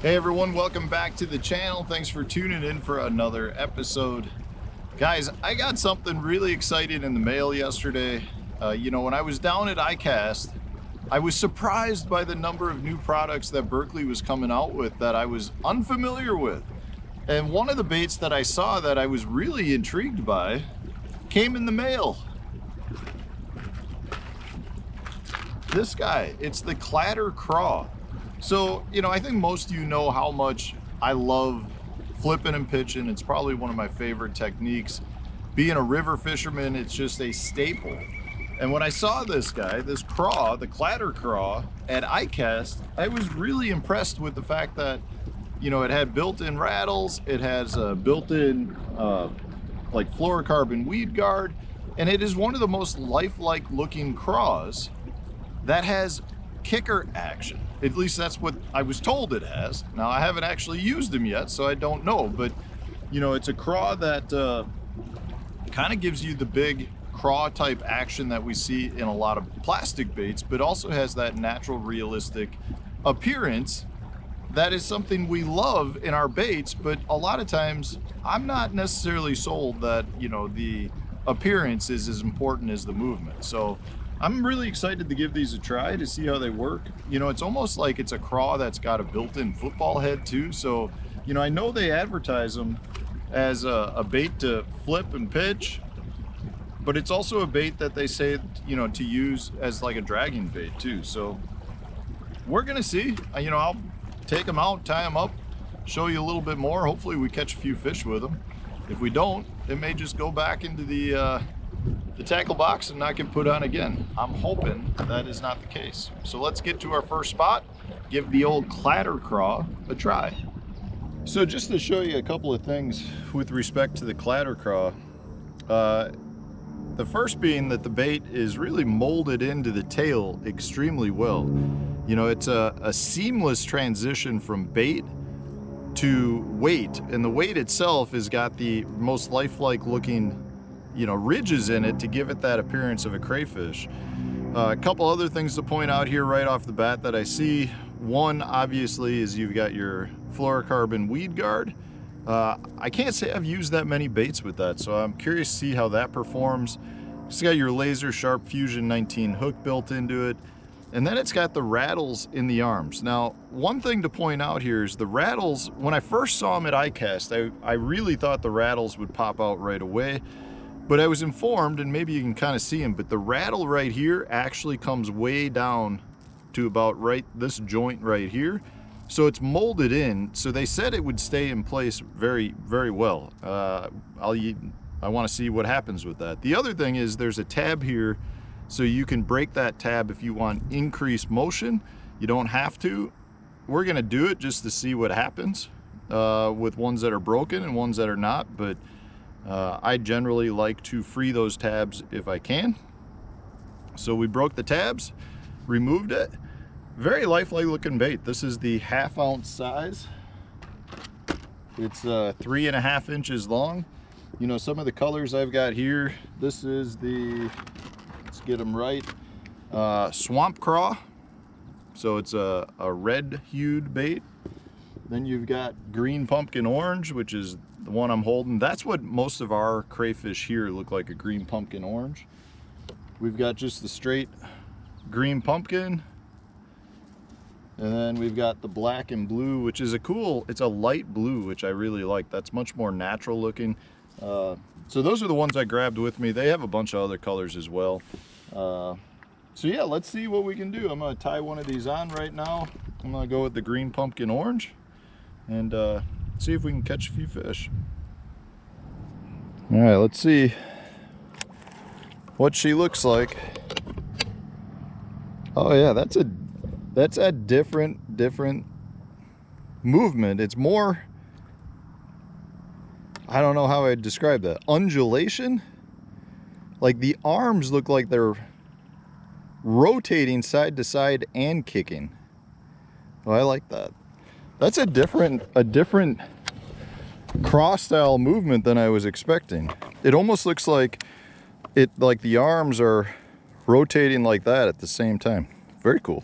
Hey everyone, welcome back to the channel. Thanks for tuning in for another episode. Guys, I got something really exciting in the mail yesterday. When I was down at ICAST, I was surprised by the number of new products that Berkley was coming out with that I was unfamiliar with. And one of the baits that I saw that I was really intrigued by came in the mail. This guy, it's the Clatter Craw. So, I think most of you know how much I love flipping and pitching. It's probably one of my favorite techniques. Being a river fisherman, it's just a staple. And when I saw this guy, this craw, the Clatter Craw at ICAST, I was really impressed with the fact that, it had built-in rattles, it has a built-in like fluorocarbon weed guard, and it is one of the most lifelike looking craws that has kicker action. At least that's what I was told it has. Now, I haven't actually used them yet, so I don't know, but it's a craw that kind of gives you the big craw type action that we see in a lot of plastic baits, but also has that natural realistic appearance that is something we love in our baits. But a lot of times I'm not necessarily sold that the appearance is as important as the movement. So I'm really excited to give these a try to see how they work. It's almost like it's a craw that's got a built-in football head too. So, I know they advertise them as a bait to flip and pitch, but it's also a bait that they say, to use as like a dragging bait too. So we're gonna see. I'll take them out, tie them up, show you a little bit more. Hopefully we catch a few fish with them. If we don't, it may just go back into the tackle box and not get put on again. I'm hoping that is not the case. So let's get to our first spot, give the old Clatter Craw a try. So just to show you a couple of things with respect to the Clatter Craw, the first being that the bait is really molded into the tail extremely well. It's a seamless transition from bait to weight, and the weight itself has got the most lifelike looking ridges in it to give it that appearance of a crayfish. A couple other things to point out here right off the bat that I see. One, obviously, is you've got your fluorocarbon weed guard. I can't say I've used that many baits with that, so I'm curious to see how that performs. It's got your laser sharp Fusion 19 hook built into it, and then it's got the rattles in the arms. Now, one thing to point out here is the rattles, when I first saw them at ICAST, I really thought the rattles would pop out right away. But I was informed, and maybe you can kind of see them, but the rattle right here actually comes way down to about this joint right here. So it's molded in. So they said it would stay in place very, very well. I want to see what happens with that. The other thing is there's a tab here, so you can break that tab if you want increased motion. You don't have to. We're going to do it just to see what happens with ones that are broken and ones that are not, but I generally like to free those tabs if I can. So we broke the tabs, removed it. Very lifelike looking bait. This is the 1/2 ounce size. It's 3.5 inches long. Some of the colors I've got here, this is the, let's get them right, swamp craw. So it's a red hued bait. Then you've got green pumpkin orange, which is the one I'm holding. That's what most of our crayfish here look like, a green pumpkin orange. We've got just the straight green pumpkin. And then we've got the black and blue, which is it's a light blue, which I really like. That's much more natural looking. So those are the ones I grabbed with me. They have a bunch of other colors as well. So yeah, let's see what we can do. I'm gonna tie one of these on right now. I'm gonna go with the green pumpkin orange and see if we can catch a few fish. All right, let's see what she looks like. Oh yeah, that's a different movement. It's more, I don't know how I'd describe that, undulation. Like the arms look like they're rotating side to side and kicking. Oh, I like that. That's a different cross style movement than I was expecting. It almost looks like the arms are rotating like that at the same time. Very cool.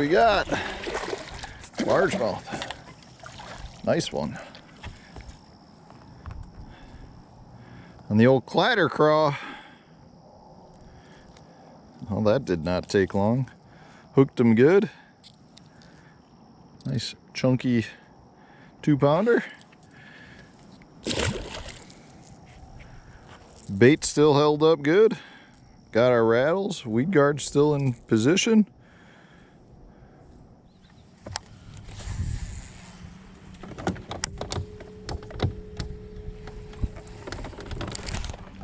we got? Largemouth. Nice one. And the old Clatter Craw. Well, that did not take long. Hooked him good. Nice chunky 2-pounder. Bait still held up good. Got our rattles. Weed guard still in position.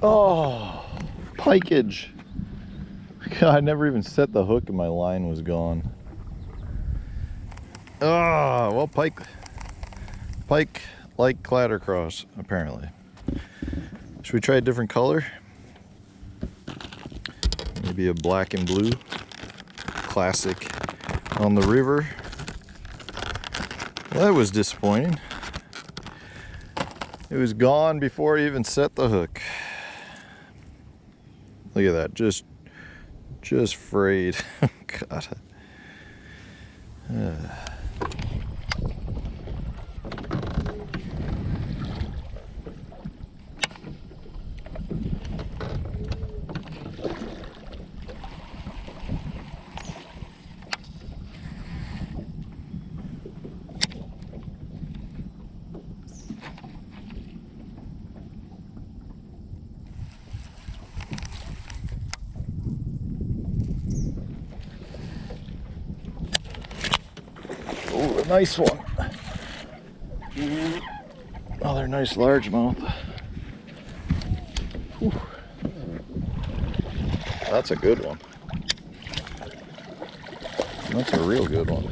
Oh, pikeage. God, I never even set the hook and my line was gone. Oh, well, pike like clatter craws, apparently. Should we try a different color? Maybe a black and blue. Classic on the river. Well, that was disappointing. It was gone before I even set the hook. Look at that, just frayed. God. Oh, a nice one. Another nice largemouth. Whew. That's a good one. That's a real good one.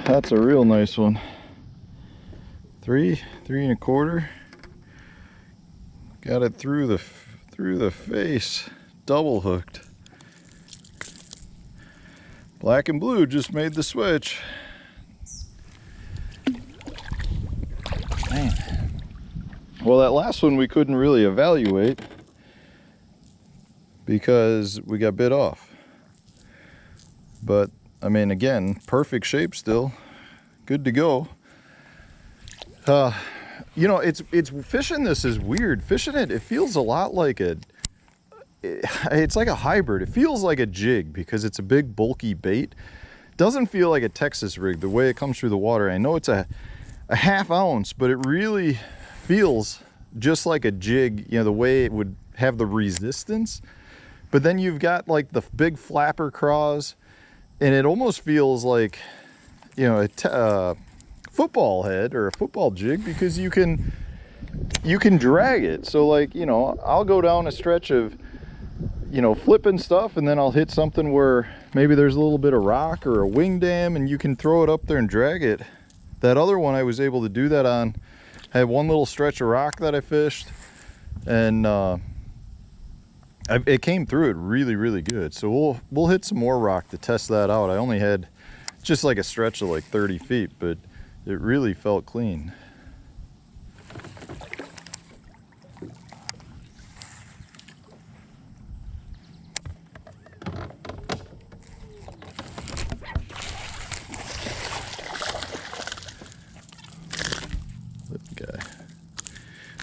That's a real nice one. 3 1/4. Got it through the face, double hooked. Black and blue just made the switch. Man. Well, that last one we couldn't really evaluate because we got bit off. But I mean, again, perfect shape still, good to go. You know, it's fishing this is weird. Fishing it feels a lot like it's like a hybrid. It feels like a jig because it's a big bulky bait. Doesn't feel like a Texas rig the way it comes through the water. I know it's a 1/2 ounce, but it really feels just like a jig, you know, the way it would have the resistance. But then you've got like the big flapper craws, and it almost feels like, you know, a football head or a football jig because you can drag it. So like, you know, I'll go down a stretch of, you know, flipping stuff, and then I'll hit something where maybe there's a little bit of rock or a wing dam, and you can throw it up there and drag it. That other one I was able to do that on. I had one little stretch of rock that I fished, and it came through it really good. So we'll hit some more rock to test that out. I only had just like a stretch of like 30 feet, but it really felt clean.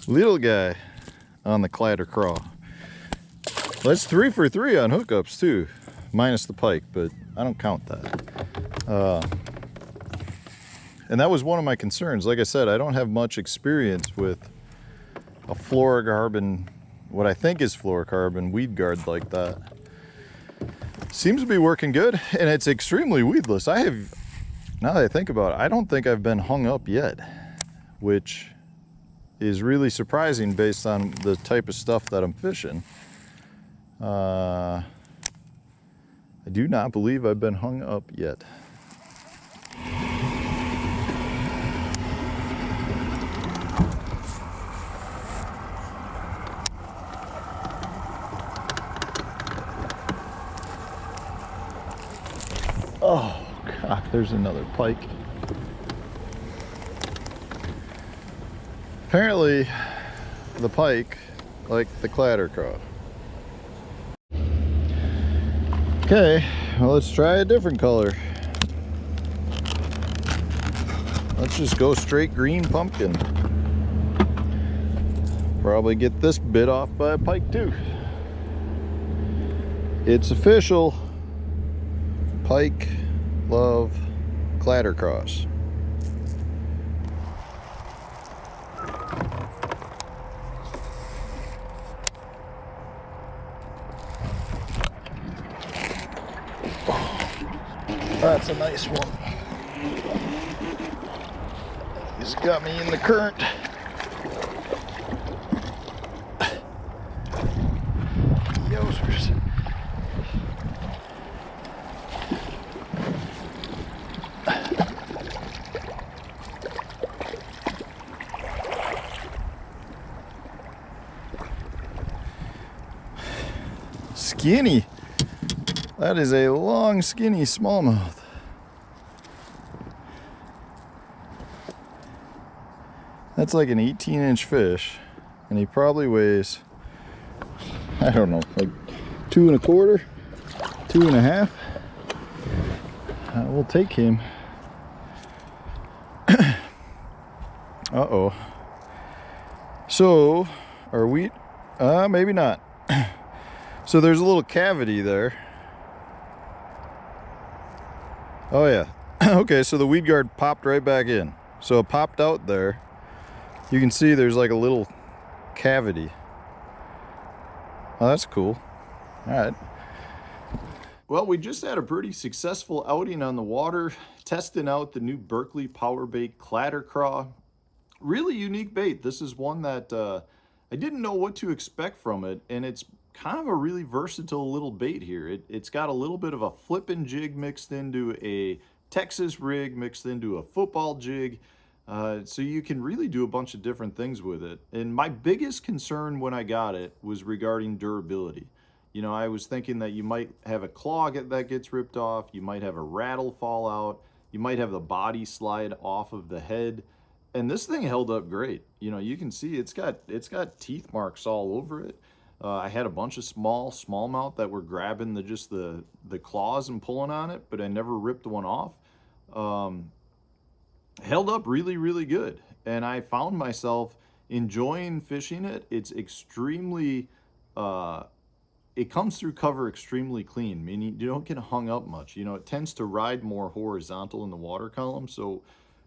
Little guy on the Clatter Craw. That's 3 for 3 on hookups too, minus the pike, but I don't count that. And that was one of my concerns. Like I said, I don't have much experience with a fluorocarbon, what I think is fluorocarbon weed guard like that. Seems to be working good, and it's extremely weedless. Now that I think about it, I don't think I've been hung up yet, which is really surprising based on the type of stuff that I'm fishing. I do not believe I've been hung up yet. Oh God, there's another pike. Apparently the pike like the Clatter Craw. Okay, well, let's try a different color. Let's just go straight green pumpkin. Probably get this bit off by a pike too. It's official. Pike love Clatter Craws. That's a nice one. He's got me in the current. Yowzers. Skinny. That is a long, skinny smallmouth. That's like an 18-inch fish, and he probably weighs, I don't know, like 2 1/4, 2 1/2. We'll take him. Uh-oh. So, are we, maybe not. So there's a little cavity there. Oh yeah. Okay, so the weed guard popped right back in. So it popped out there. You can see there's like a little cavity. Oh, that's cool. All right. Well, we just had a pretty successful outing on the water, testing out the new Berkley Powerbait Clatter Craw. Really unique bait. This is one that I didn't know what to expect from it, and it's kind of a really versatile little bait here. It's got a little bit of a flipping jig mixed into a Texas rig, mixed into a football jig. So you can really do a bunch of different things with it. And my biggest concern when I got it was regarding durability. You know, I was thinking that you might have a claw that gets ripped off, you might have a rattle fall out, you might have the body slide off of the head. And this thing held up great. You know, you can see it's got teeth marks all over it. I had a bunch of smallmouth that were grabbing the claws and pulling on it, but I never ripped one off. Held up really, really good. And I found myself enjoying fishing it. It's extremely, it comes through cover extremely clean, meaning you don't get hung up much. You know, it tends to ride more horizontal in the water column. So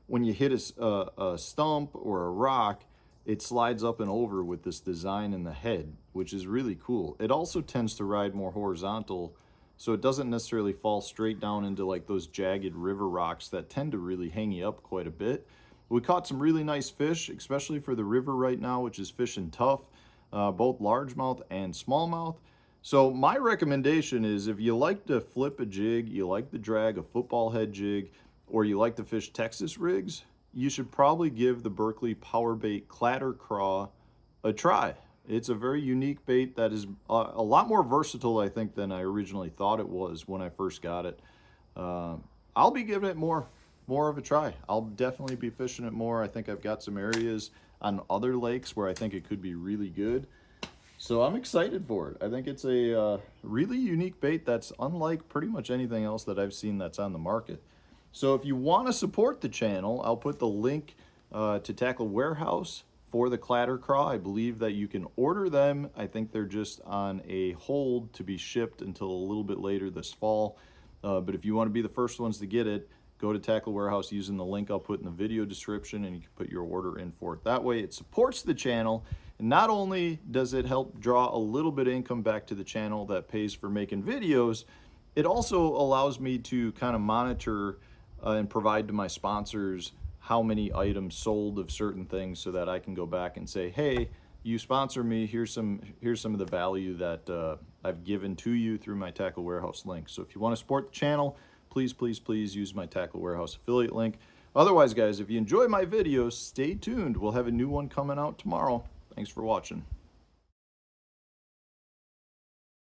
when you hit a stump or a rock, it slides up and over with this design in the head, which is really cool. It also tends to ride more horizontal, so it doesn't necessarily fall straight down into like those jagged river rocks that tend to really hang you up quite a bit. We caught some really nice fish, especially for the river right now, which is fishing tough, both largemouth and smallmouth. So my recommendation is if you like to flip a jig, you like to drag a football head jig, or you like to fish Texas rigs, you should probably give the Berkley Powerbait Clatter Craw a try. It's a very unique bait that is a lot more versatile, I think, than I originally thought it was when I first got it. I'll be giving it more of a try. I'll definitely be fishing it more. I think I've got some areas on other lakes where I think it could be really good. So I'm excited for it. I think it's a really unique bait that's unlike pretty much anything else that I've seen that's on the market. So if you want to support the channel, I'll put the link to Tackle Warehouse for the Clatter Craw. I believe that you can order them. I think they're just on a hold to be shipped until a little bit later this fall. But if you want to be the first ones to get it, go to Tackle Warehouse using the link I'll put in the video description, and you can put your order in for it. That way it supports the channel, and not only does it help draw a little bit of income back to the channel that pays for making videos, it also allows me to kind of monitor and provide to my sponsors how many items sold of certain things, so that I can go back and say, hey, you sponsor me, here's some of the value that I've given to you through my Tackle Warehouse link. So if you want to support the channel, please use my Tackle Warehouse affiliate link. Otherwise, guys, if you enjoy my videos, stay tuned. We'll have a new one coming out tomorrow. Thanks for watching.